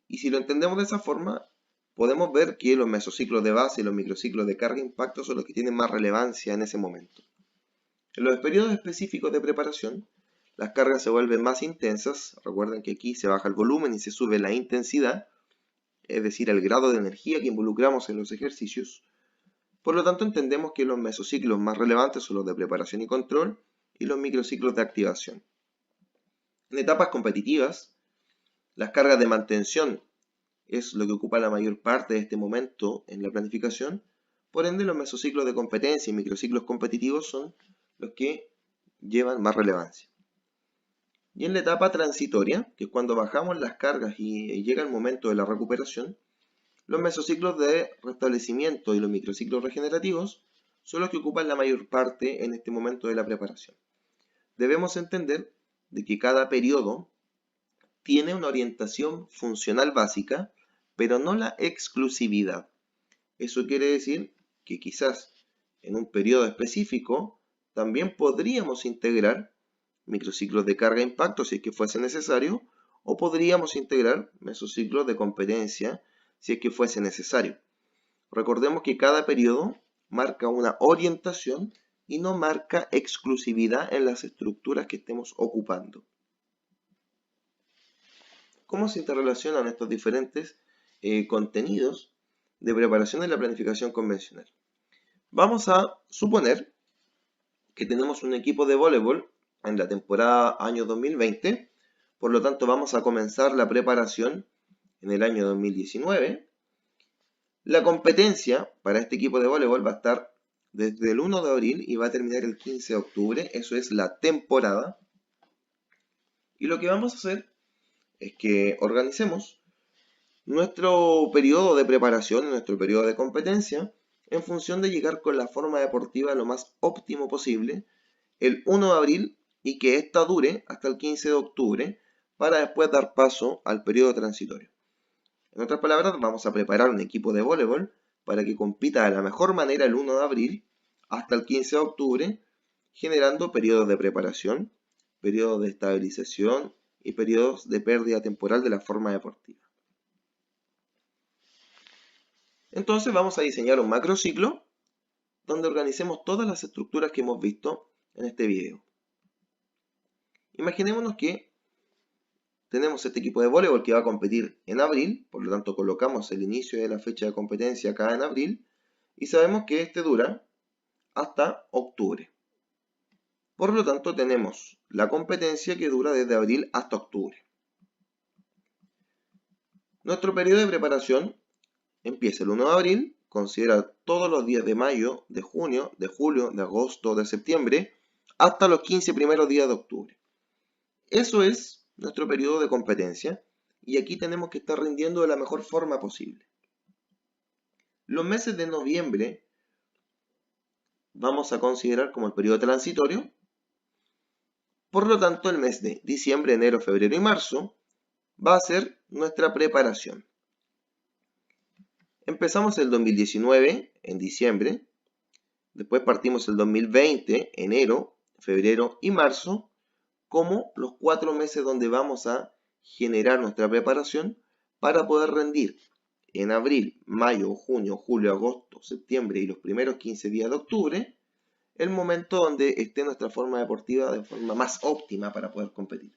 [SPEAKER 1] y si lo entendemos de esa forma, podemos ver que los mesociclos de base y los microciclos de carga e impacto son los que tienen más relevancia en ese momento. En los periodos específicos de preparación, las cargas se vuelven más intensas. Recuerden que aquí se baja el volumen y se sube la intensidad, es decir, el grado de energía que involucramos en los ejercicios. Por lo tanto, entendemos que los mesociclos más relevantes son los de preparación y control y los microciclos de activación. En etapas competitivas, las cargas de mantención es lo que ocupa la mayor parte de este momento en la planificación. Por ende, los mesociclos de competencia y microciclos competitivos son los que llevan más relevancia. Y en la etapa transitoria, que es cuando bajamos las cargas y llega el momento de la recuperación, los mesociclos de restablecimiento y los microciclos regenerativos son los que ocupan la mayor parte en este momento de la preparación. Debemos entender de que cada periodo tiene una orientación funcional básica, pero no la exclusividad. Eso quiere decir que quizás en un periodo específico también podríamos integrar microciclos de carga-impacto si es que fuese necesario, o podríamos integrar mesociclos de competencia si es que fuese necesario. Recordemos que cada periodo marca una orientación y no marca exclusividad en las estructuras que estemos ocupando. ¿Cómo se interrelacionan estos diferentes contenidos de preparación en la planificación convencional? Vamos a suponer que tenemos un equipo de voleibol en la temporada año 2020, por lo tanto vamos a comenzar la preparación en el año 2019. La competencia para este equipo de voleibol va a estar desde el 1 de abril y va a terminar el 15 de octubre, eso es la temporada. Y lo que vamos a hacer es que organicemos nuestro periodo de preparación, nuestro periodo de competencia, en función de llegar con la forma deportiva lo más óptimo posible el 1 de abril y que ésta dure hasta el 15 de octubre para después dar paso al periodo transitorio. En otras palabras, vamos a preparar un equipo de voleibol para que compita de la mejor manera el 1 de abril hasta el 15 de octubre, generando periodos de preparación, periodos de estabilización y periodos de pérdida temporal de la forma deportiva. Entonces vamos a diseñar un macrociclo donde organicemos todas las estructuras que hemos visto en este video. Imaginémonos que tenemos este equipo de voleibol que va a competir en abril, por lo tanto colocamos el inicio de la fecha de competencia acá en abril y sabemos que este dura hasta octubre. Por lo tanto tenemos la competencia que dura desde abril hasta octubre. Nuestro periodo de preparación empieza el 1 de abril, considera todos los días de mayo, de junio, de julio, de agosto, de septiembre, hasta los 15 primeros días de octubre. Eso es nuestro periodo de competencia y aquí tenemos que estar rindiendo de la mejor forma posible. Los meses de noviembre vamos a considerar como el periodo transitorio. Por lo tanto, el mes de diciembre, enero, febrero y marzo va a ser nuestra preparación. Empezamos el 2019 en diciembre, después partimos el 2020, enero, febrero y marzo, como los 4 meses donde vamos a generar nuestra preparación para poder rendir en abril, mayo, junio, julio, agosto, septiembre y los primeros 15 días de octubre, el momento donde esté nuestra forma deportiva de forma más óptima para poder competir.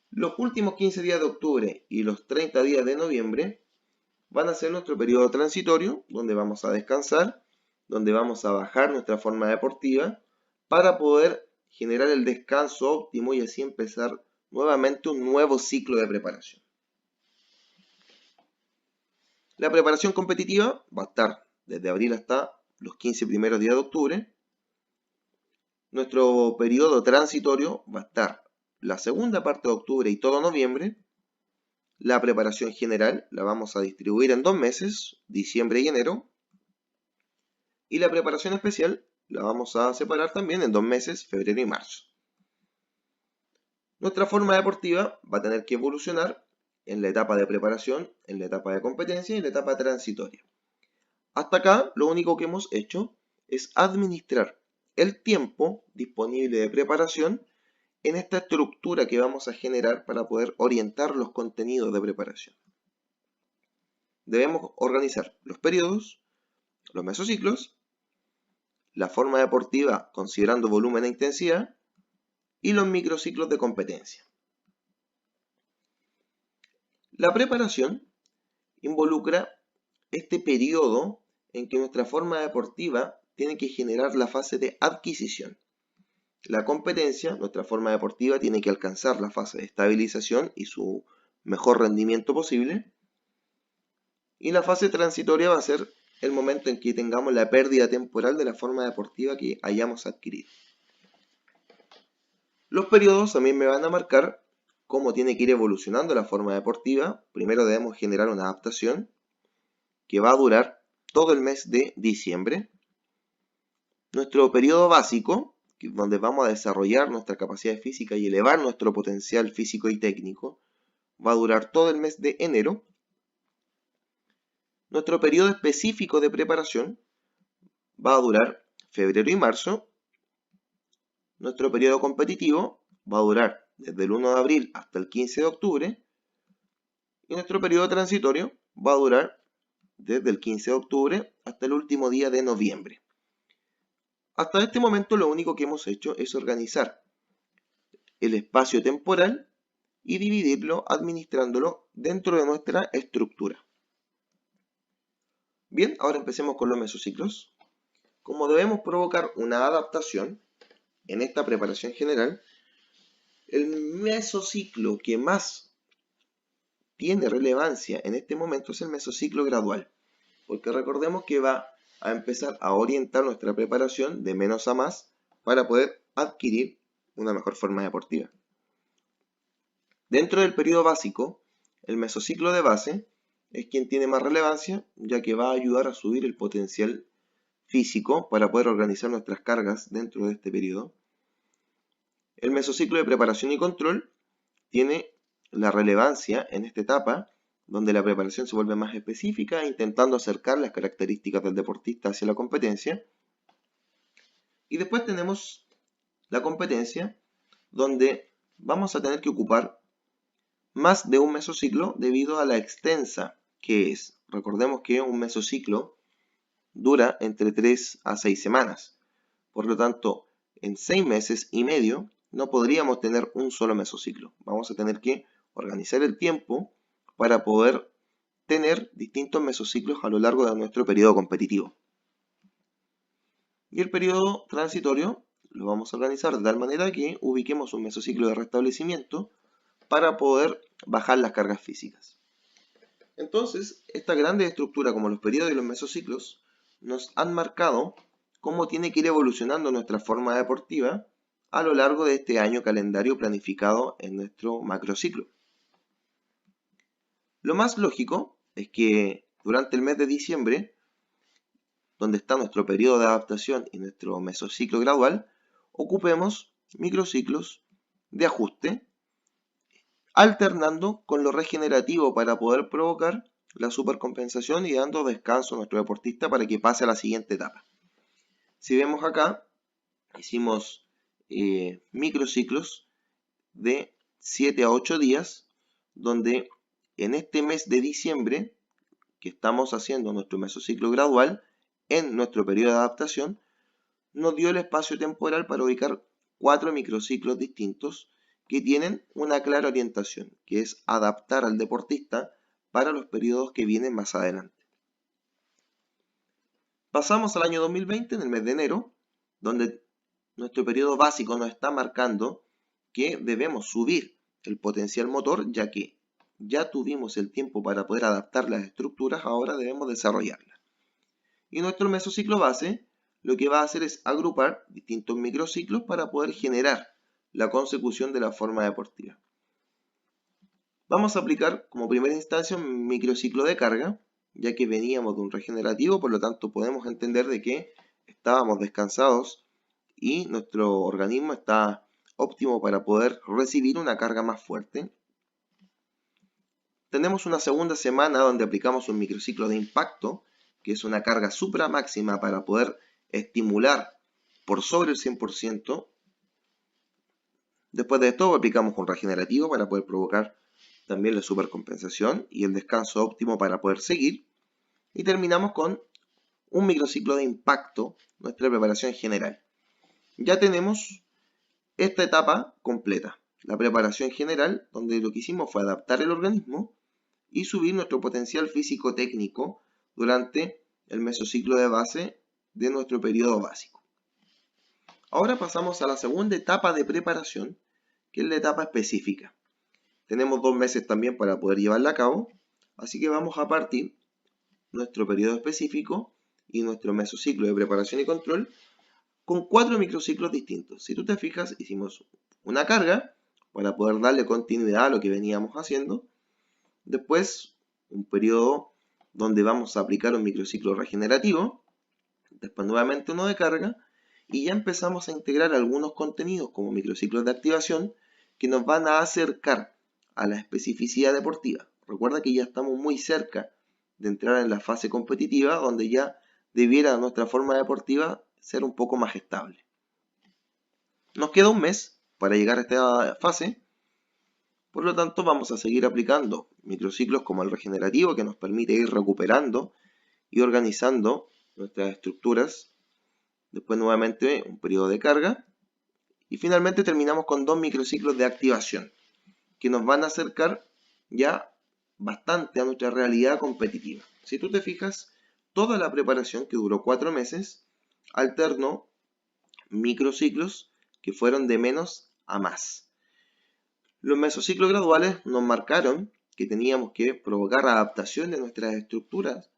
[SPEAKER 1] Los últimos 15 días de octubre y los 30 días de noviembre van a ser nuestro periodo transitorio, donde vamos a descansar, donde vamos a bajar nuestra forma deportiva para poder generar el descanso óptimo y así empezar nuevamente un nuevo ciclo de preparación. La preparación competitiva va a estar desde abril hasta los 15 primeros días de octubre. Nuestro periodo transitorio va a estar la segunda parte de octubre y todo noviembre. La preparación general la vamos a distribuir en 2 meses, diciembre y enero. Y la preparación especial la vamos a separar también en 2 meses, febrero y marzo. Nuestra forma deportiva va a tener que evolucionar en la etapa de preparación, en la etapa de competencia y en la etapa transitoria. Hasta acá lo único que hemos hecho es administrar el tiempo disponible de preparación en esta estructura que vamos a generar para poder orientar los contenidos de preparación. Debemos organizar los periodos, los mesociclos, la forma deportiva considerando volumen e intensidad y los microciclos de competencia. La preparación involucra este periodo en que nuestra forma deportiva tiene que generar la fase de adquisición. La competencia, nuestra forma deportiva, tiene que alcanzar la fase de estabilización y su mejor rendimiento posible. Y la fase transitoria va a ser el momento en que tengamos la pérdida temporal de la forma deportiva que hayamos adquirido. Los periodos también me van a marcar cómo tiene que ir evolucionando la forma deportiva. Primero debemos generar una adaptación que va a durar todo el mes de diciembre. Nuestro periodo básico, donde vamos a desarrollar nuestra capacidad física y elevar nuestro potencial físico y técnico, va a durar todo el mes de enero. Nuestro periodo específico de preparación va a durar febrero y marzo. Nuestro periodo competitivo va a durar desde el 1 de abril hasta el 15 de octubre. Y nuestro periodo transitorio va a durar desde el 15 de octubre hasta el último día de noviembre. Hasta este momento lo único que hemos hecho es organizar el espacio temporal y dividirlo administrándolo dentro de nuestra estructura. Bien, ahora empecemos con los mesociclos. Como debemos provocar una adaptación en esta preparación general, el mesociclo que más tiene relevancia en este momento es el mesociclo gradual, porque recordemos que va a empezar a orientar nuestra preparación de menos a más para poder adquirir una mejor forma deportiva. Dentro del periodo básico, el mesociclo de base es quien tiene más relevancia, ya que va a ayudar a subir el potencial físico para poder organizar nuestras cargas dentro de este periodo. El mesociclo de preparación y control tiene la relevancia en esta etapa, donde la preparación se vuelve más específica, intentando acercar las características del deportista hacia la competencia. Y después tenemos la competencia, donde vamos a tener que ocupar más de un mesociclo debido a la extensa que es. Recordemos que un mesociclo dura entre 3 a 6 semanas. Por lo tanto, en 6 meses y medio no podríamos tener un solo mesociclo. Vamos a tener que organizar el tiempo para poder tener distintos mesociclos a lo largo de nuestro periodo competitivo. Y el periodo transitorio lo vamos a organizar de tal manera que ubiquemos un mesociclo de restablecimiento para poder bajar las cargas físicas. Entonces, esta grande estructura como los periodos y los mesociclos nos han marcado cómo tiene que ir evolucionando nuestra forma deportiva a lo largo de este año calendario planificado en nuestro macrociclo. Lo más lógico es que durante el mes de diciembre, donde está nuestro periodo de adaptación y nuestro mesociclo gradual, ocupemos microciclos de ajuste, alternando con lo regenerativo para poder provocar la supercompensación y dando descanso a nuestro deportista para que pase a la siguiente etapa. Si vemos acá, hicimos microciclos de 7 a 8 días, donde en este mes de diciembre, que estamos haciendo nuestro mesociclo gradual, en nuestro periodo de adaptación, nos dio el espacio temporal para ubicar 4 microciclos distintos que tienen una clara orientación, que es adaptar al deportista para los periodos que vienen más adelante. Pasamos al año 2020, en el mes de enero, donde nuestro periodo básico nos está marcando que debemos subir el potencial motor, ya que ya tuvimos el tiempo para poder adaptar las estructuras, ahora debemos desarrollarlas. Y nuestro mesociclo base lo que va a hacer es agrupar distintos microciclos para poder generar la consecución de la forma deportiva. Vamos a aplicar como primera instancia un microciclo de carga, ya que veníamos de un regenerativo, por lo tanto podemos entender de que estábamos descansados y nuestro organismo está óptimo para poder recibir una carga más fuerte. Tenemos una segunda semana donde aplicamos un microciclo de impacto, que es una carga supra máxima para poder estimular por sobre el 100%. Después de esto aplicamos un regenerativo para poder provocar también la supercompensación y el descanso óptimo para poder seguir. Y terminamos con un microciclo de impacto, nuestra preparación general. Ya tenemos esta etapa completa, la preparación general, donde lo que hicimos fue adaptar el organismo y subir nuestro potencial físico-técnico durante el mesociclo de base de nuestro periodo básico. Ahora pasamos a la segunda etapa de preparación, que es la etapa específica. Tenemos 2 meses también para poder llevarla a cabo, así que vamos a partir nuestro periodo específico y nuestro mesociclo de preparación y control con 4 microciclos distintos. Si tú te fijas, hicimos una carga para poder darle continuidad a lo que veníamos haciendo. Después, un periodo donde vamos a aplicar un microciclo regenerativo. Después nuevamente uno de carga. Y ya empezamos a integrar algunos contenidos como microciclos de activación que nos van a acercar a la especificidad deportiva. Recuerda que ya estamos muy cerca de entrar en la fase competitiva, donde ya debiera nuestra forma deportiva ser un poco más estable. Nos queda un mes para llegar a esta fase, por lo tanto vamos a seguir aplicando microciclos como el regenerativo, que nos permite ir recuperando y organizando nuestras estructuras. Después nuevamente un periodo de carga y finalmente terminamos con 2 microciclos de activación, que nos van a acercar ya bastante a nuestra realidad competitiva. Si tú te fijas, toda la preparación que duró 4 meses alternó microciclos que fueron de menos a más. Los mesociclos graduales nos marcaron que teníamos que provocar adaptación de nuestras estructuras.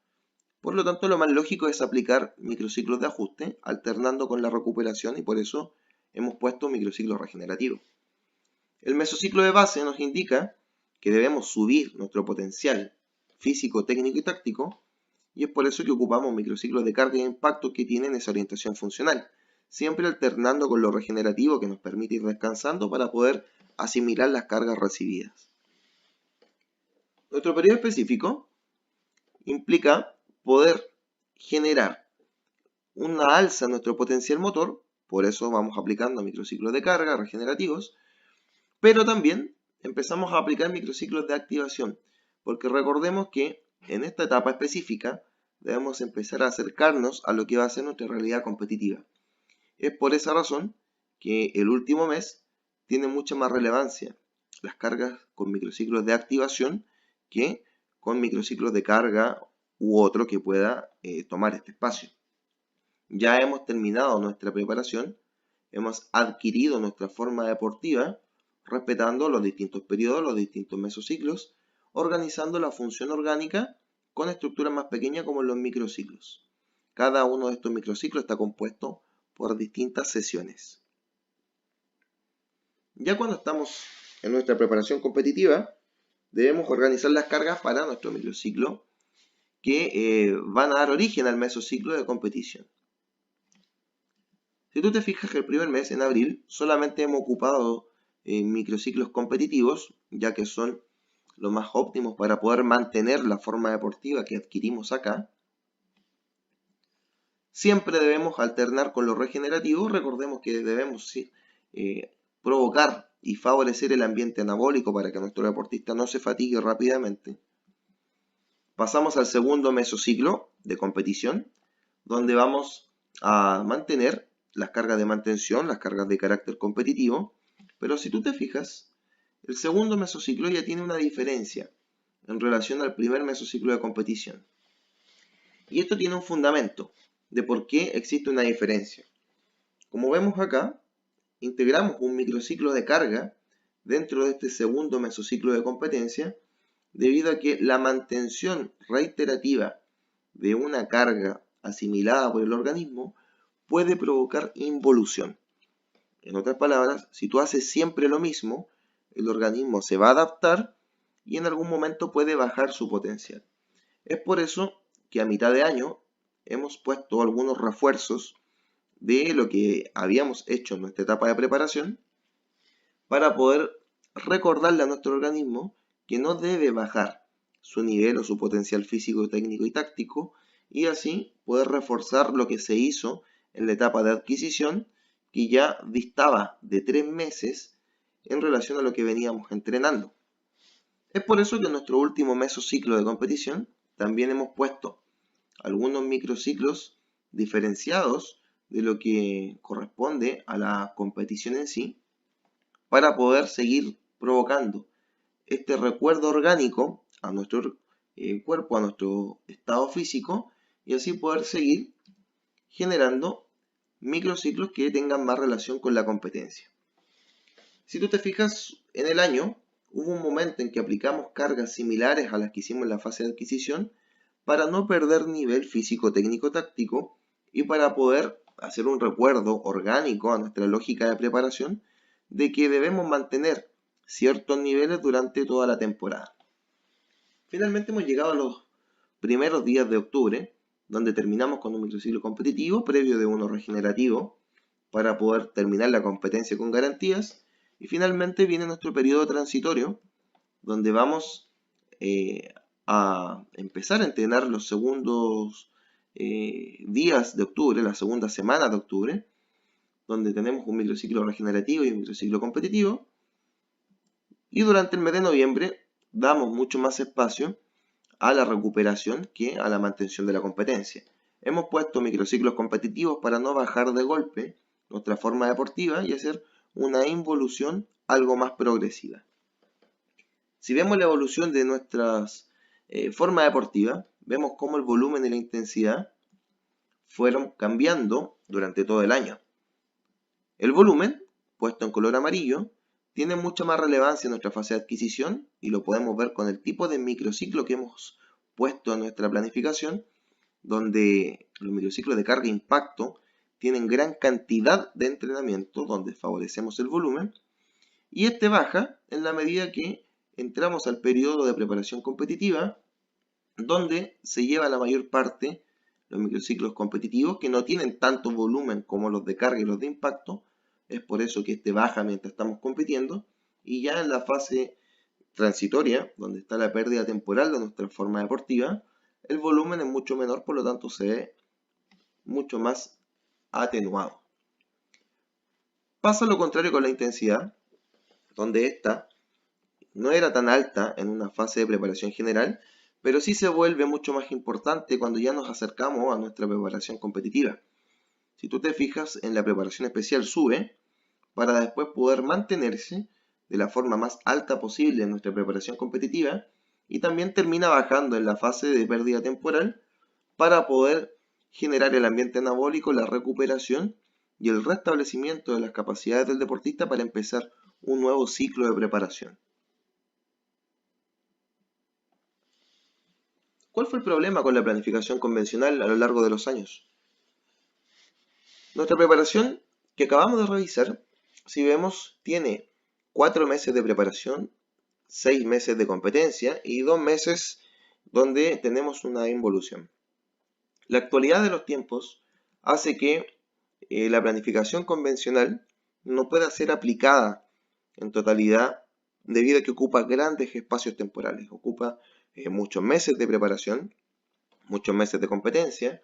[SPEAKER 1] Por lo tanto, lo más lógico es aplicar microciclos de ajuste alternando con la recuperación y por eso hemos puesto microciclos regenerativos. El mesociclo de base nos indica que debemos subir nuestro potencial físico, técnico y táctico, y es por eso que ocupamos microciclos de carga e impacto que tienen esa orientación funcional, siempre alternando con lo regenerativo que nos permite ir descansando para poder asimilar las cargas recibidas. Nuestro periodo específico implica poder generar una alza en nuestro potencial motor, por eso vamos aplicando microciclos de carga regenerativos, pero también empezamos a aplicar microciclos de activación, porque recordemos que en esta etapa específica debemos empezar a acercarnos a lo que va a ser nuestra realidad competitiva. Es por esa razón que el último mes tiene mucha más relevancia las cargas con microciclos de activación que con microciclos de carga u otro que pueda tomar este espacio. Ya hemos terminado nuestra preparación, hemos adquirido nuestra forma deportiva, respetando los distintos periodos, los distintos mesociclos, organizando la función orgánica con estructuras más pequeñas como los microciclos. Cada uno de estos microciclos está compuesto por distintas sesiones. Ya cuando estamos en nuestra preparación competitiva, debemos organizar las cargas para nuestro microciclo que van a dar origen al mesociclo de competición. Si tú te fijas que el primer mes, en abril, solamente hemos ocupado microciclos competitivos, ya que son los más óptimos para poder mantener la forma deportiva que adquirimos acá. Siempre debemos alternar con lo regenerativo. Recordemos que debemos provocar y favorecer el ambiente anabólico para que nuestro deportista no se fatigue rápidamente. Pasamos al segundo mesociclo de competición, donde vamos a mantener las cargas de mantención, las cargas de carácter competitivo, pero si tú te fijas, el segundo mesociclo ya tiene una diferencia en relación al primer mesociclo de competición. Y esto tiene un fundamento de por qué existe una diferencia. Como vemos acá, integramos un microciclo de carga dentro de este segundo mesociclo de competencia, debido a que la mantención reiterativa de una carga asimilada por el organismo puede provocar involución. En otras palabras, si tú haces siempre lo mismo, el organismo se va a adaptar y en algún momento puede bajar su potencial. Es por eso que a mitad de año hemos puesto algunos refuerzos de lo que habíamos hecho en nuestra etapa de preparación para poder recordarle a nuestro organismo que no debe bajar su nivel o su potencial físico, técnico y táctico y así poder reforzar lo que se hizo en la etapa de adquisición que ya distaba de 3 meses en relación a lo que veníamos entrenando. Es por eso que en nuestro último mesociclo de competición también hemos puesto algunos microciclos diferenciados de lo que corresponde a la competición en sí, para poder seguir provocando este recuerdo orgánico a nuestro cuerpo, a nuestro estado físico, y así poder seguir generando microciclos que tengan más relación con la competencia. Si tú te fijas, en el año hubo un momento en que aplicamos cargas similares a las que hicimos en la fase de adquisición para no perder nivel físico, técnico, táctico y para poder hacer un recuerdo orgánico a nuestra lógica de preparación de que debemos mantener ciertos niveles durante toda la temporada. Finalmente hemos llegado a los primeros días de octubre, donde terminamos con un microciclo competitivo previo de uno regenerativo para poder terminar la competencia con garantías. Y finalmente viene nuestro periodo transitorio, donde vamos a empezar a entrenar los segundos días de octubre, la segunda semana de octubre, donde tenemos un microciclo regenerativo y un microciclo competitivo. Y durante el mes de noviembre damos mucho más espacio a la recuperación que a la mantención de la competencia. Hemos puesto microciclos competitivos para no bajar de golpe nuestra forma deportiva y hacer una involución algo más progresiva. Si vemos la evolución de nuestras formas deportivas, vemos cómo el volumen y la intensidad fueron cambiando durante todo el año. El volumen, puesto en color amarillo, tiene mucha más relevancia en nuestra fase de adquisición y lo podemos ver con el tipo de microciclo que hemos puesto en nuestra planificación, donde los microciclos de carga e impacto tienen gran cantidad de entrenamiento, donde favorecemos el volumen, y este baja en la medida que entramos al periodo de preparación competitiva, donde se lleva la mayor parte los microciclos competitivos que no tienen tanto volumen como los de carga y los de impacto. Es por eso que este baja mientras estamos compitiendo, y ya en la fase transitoria, donde está la pérdida temporal de nuestra forma deportiva, el volumen es mucho menor, por lo tanto se ve mucho más atenuado. Pasa lo contrario con la intensidad, donde esta no era tan alta en una fase de preparación general, pero sí se vuelve mucho más importante cuando ya nos acercamos a nuestra preparación competitiva. Si tú te fijas, en la preparación especial sube para después poder mantenerse de la forma más alta posible en nuestra preparación competitiva y también termina bajando en la fase de pérdida temporal para poder generar el ambiente anabólico, la recuperación y el restablecimiento de las capacidades del deportista para empezar un nuevo ciclo de preparación. ¿Cuál fue el problema con la planificación convencional a lo largo de los años? Nuestra preparación que acabamos de revisar, si vemos, tiene 4 meses de preparación, 6 meses de competencia y 2 meses donde tenemos una involución. La actualidad de los tiempos hace que la planificación convencional no pueda ser aplicada en totalidad debido a que ocupa grandes espacios temporales, ocupa muchos meses de preparación, muchos meses de competencia,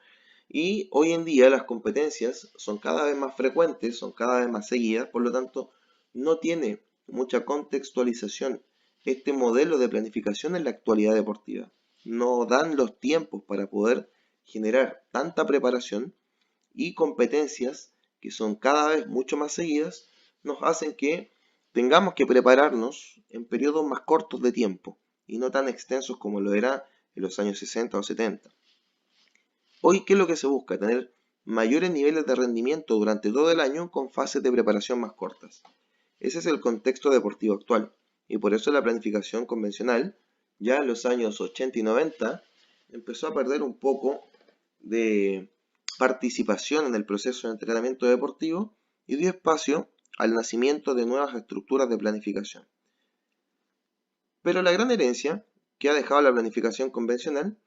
[SPEAKER 1] y hoy en día las competencias son cada vez más frecuentes, son cada vez más seguidas, por lo tanto no tiene mucha contextualización este modelo de planificación en la actualidad deportiva. No dan los tiempos para poder generar tanta preparación, y competencias que son cada vez mucho más seguidas nos hacen que tengamos que prepararnos en periodos más cortos de tiempo y no tan extensos como lo era en los años 60 o 70. Hoy, ¿qué es lo que se busca? Tener mayores niveles de rendimiento durante todo el año con fases de preparación más cortas. Ese es el contexto deportivo actual y por eso la planificación convencional ya en los años 80 y 90 empezó a perder un poco de participación en el proceso de entrenamiento deportivo y dio espacio al nacimiento de nuevas estructuras de planificación. Pero la gran herencia que ha dejado la planificación convencional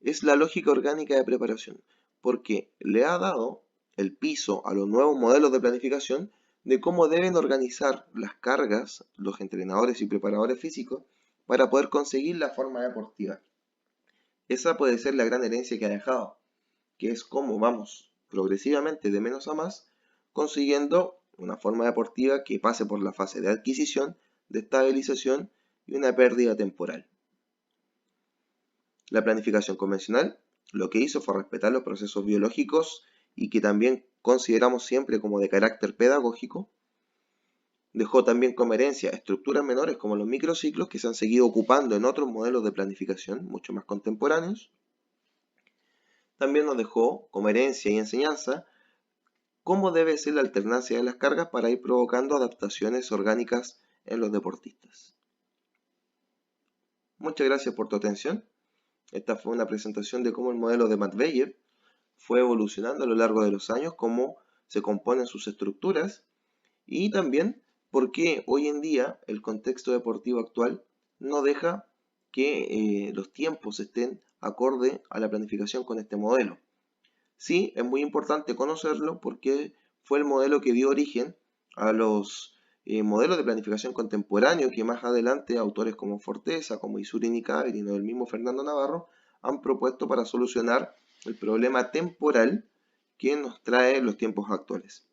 [SPEAKER 1] es la lógica orgánica de preparación, porque le ha dado el piso a los nuevos modelos de planificación de cómo deben organizar las cargas los entrenadores y preparadores físicos para poder conseguir la forma deportiva. Esa puede ser la gran herencia que ha dejado, que es cómo vamos progresivamente de menos a más, consiguiendo una forma deportiva que pase por la fase de adquisición, de estabilización y una pérdida temporal. La planificación convencional lo que hizo fue respetar los procesos biológicos y que también consideramos siempre como de carácter pedagógico, Dejó también como herencia estructuras menores como los microciclos que se han seguido ocupando en otros modelos de planificación mucho más contemporáneos. También nos dejó como herencia y enseñanza cómo debe ser la alternancia de las cargas para ir provocando adaptaciones orgánicas en los deportistas. Muchas gracias por tu atención. Esta fue una presentación de cómo el modelo de Matveyev fue evolucionando a lo largo de los años, cómo se componen sus estructuras y también por qué hoy en día el contexto deportivo actual no deja que los tiempos estén acorde a la planificación con este modelo. Sí, es muy importante conocerlo porque fue el modelo que dio origen a los modelos de planificación contemporáneo que más adelante autores como Forteza, como Isurin y Kaverin o el mismo Fernando Navarro han propuesto para solucionar el problema temporal que nos trae los tiempos actuales.